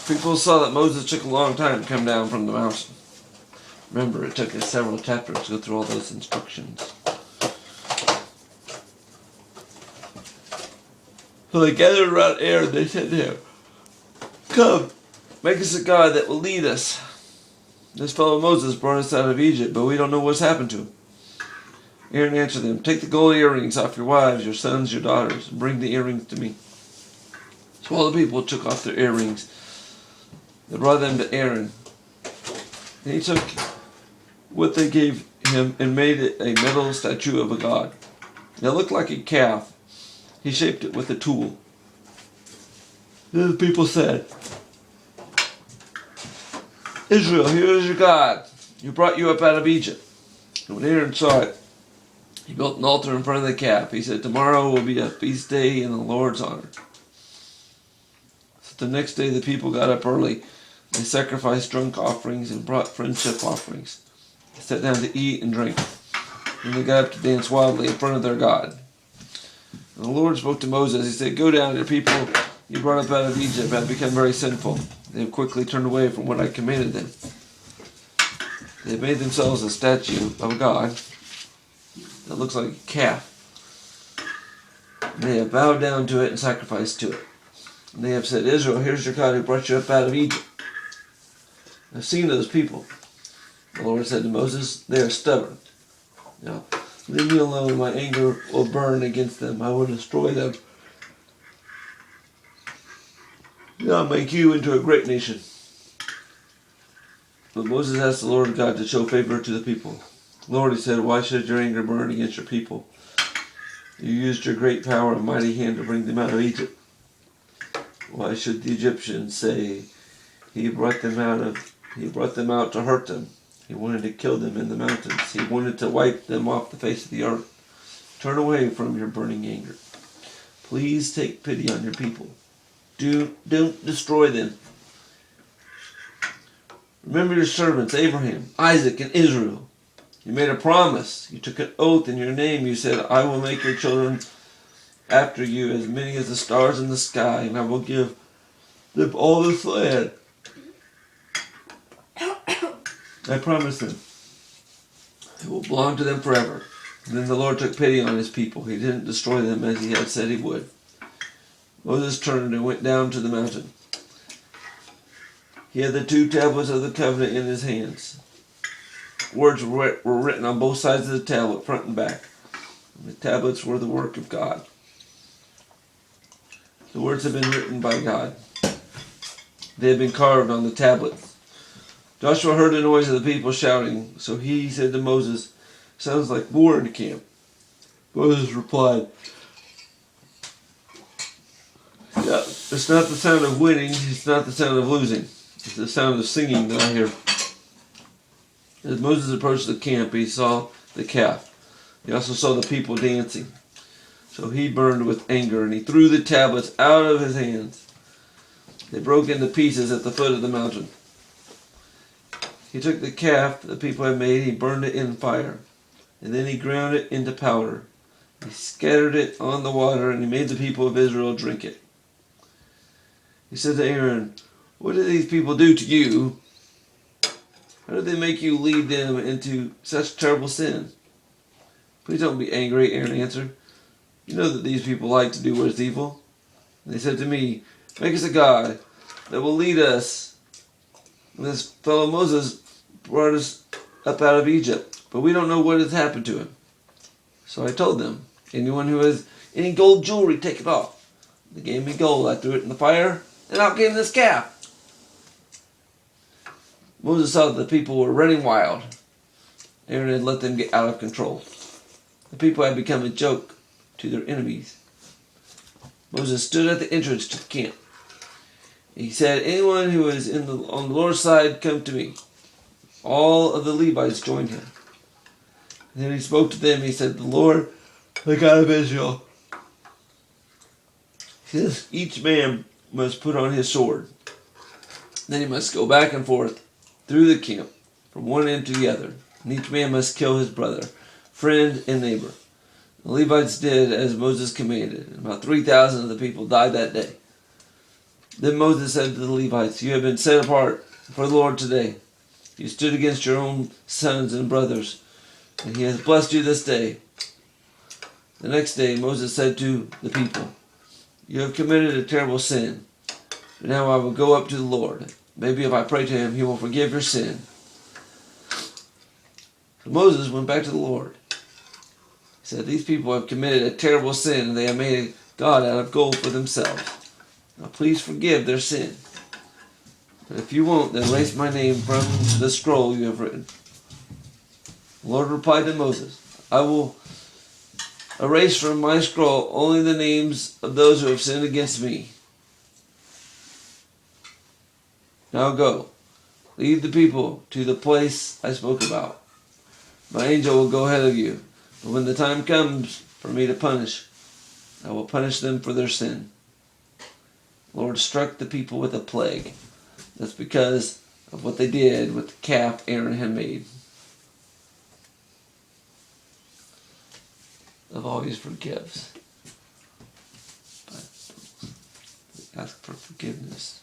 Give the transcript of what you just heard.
People saw that Moses took a long time to come down from the mountain. Remember, it took us several chapters to go through all those instructions. So they gathered around Aaron and they said to him, "Come, make us a god that will lead us. This fellow Moses brought us out of Egypt, but we don't know what's happened to him." Aaron answered them, "Take the gold earrings off your wives, your sons, your daughters, and bring the earrings to me." So all the people took off their earrings. They brought them to Aaron. And he took what they gave him and made it a metal statue of a god. It looked like a calf. He shaped it with a tool. Then the people said, "Israel, here is your God, who brought you up out of Egypt." And when Aaron saw it, he built an altar in front of the calf. He said, "Tomorrow will be a feast day in the Lord's honor." So the next day the people got up early. They sacrificed drunk offerings and brought friendship offerings. They sat down to eat and drink. Then they got up to dance wildly in front of their God. And the Lord spoke to Moses. He said, "Go down, your people you brought up out of Egypt have become very sinful. They have quickly turned away from what I commanded them. They have made themselves a statue of a god that looks like a calf. And they have bowed down to it and sacrificed to it. And they have said, 'Israel, here's your God who brought you up out of Egypt.' I've seen those people." The Lord said to Moses, "They are stubborn. Now, leave me alone. My anger will burn against them. I will destroy them. Then I'll make you into a great nation." But Moses asked the Lord God to show favor to the people. "Lord," he said, "why should your anger burn against your people? You used your great power and mighty hand to bring them out of Egypt. Why should the Egyptians say, 'He brought them out to hurt them'? He wanted to kill them in the mountains. He wanted to wipe them off the face of the earth. Turn away from your burning anger. Please take pity on your people. Don't destroy them. Remember your servants, Abraham, Isaac, and Israel. You made a promise. You took an oath in your name. You said, 'I will make your children after you as many as the stars in the sky, and I will give them all this land. I promised them. It will belong to them forever.' And then the Lord took pity on his people. He didn't destroy them as he had said he would. Moses turned and went down to the mountain. He had the 2 tablets of the covenant in his hands. Words were written on both sides of the tablet, front and back. And the tablets were the work of God. The words had been written by God. They had been carved on the tablets. Joshua heard the noise of the people shouting, so he said to Moses, 'Sounds like war in the camp.' Moses replied, 'Yeah, it's not the sound of winning, it's not the sound of losing. It's the sound of singing that I hear.' As Moses approached the camp, he saw the calf. He also saw the people dancing. So he burned with anger, and he threw the tablets out of his hands. They broke into pieces at the foot of the mountain. He took the calf the people had made, he burned it in fire, and then he ground it into powder. He scattered it on the water, and he made the people of Israel drink it. He said to Aaron, 'What did these people do to you? How did they make you lead them into such terrible sin?' 'Please don't be angry,' Aaron answered. 'You know that these people like to do what is evil.' And they said to me, 'Make us a god that will lead us. And this fellow Moses brought us up out of Egypt, but we don't know what has happened to him.' So I told them, 'Anyone who has any gold jewelry, take it off.' They gave me gold. I threw it in the fire, and out came this calf." Moses saw that the people were running wild. Aaron had let them get out of control. The people had become a joke to their enemies. Moses stood at the entrance to the camp. He said, "Anyone who is on the Lord's side, come to me." All of the Levites joined him. And then he spoke to them. He said, "The Lord, the God of Israel, says each man must put on his sword. Then he must go back and forth through the camp, from one end to the other. And each man must kill his brother, friend, and neighbor." The Levites did as Moses commanded, and about 3,000 of the people died that day. Then Moses said to the Levites, "You have been set apart for the Lord today. You stood against your own sons and brothers, and he has blessed you this day." The next day Moses said to the people, "You have committed a terrible sin. But now I will go up to the Lord. Maybe if I pray to him, he will forgive your sin." So Moses went back to the Lord. He said, "These people have committed a terrible sin, and they have made a god out of gold for themselves. Now please forgive their sin. But if you won't, then erase my name from the scroll you have written." The Lord replied to Moses, "I will erase from my scroll only the names of those who have sinned against me. Now go, lead the people to the place I spoke about. My angel will go ahead of you, but when the time comes for me to punish, I will punish them for their sin." The Lord struck the people with a plague. That's because of what they did with the calf Aaron had made. Love always forgives, but ask for forgiveness.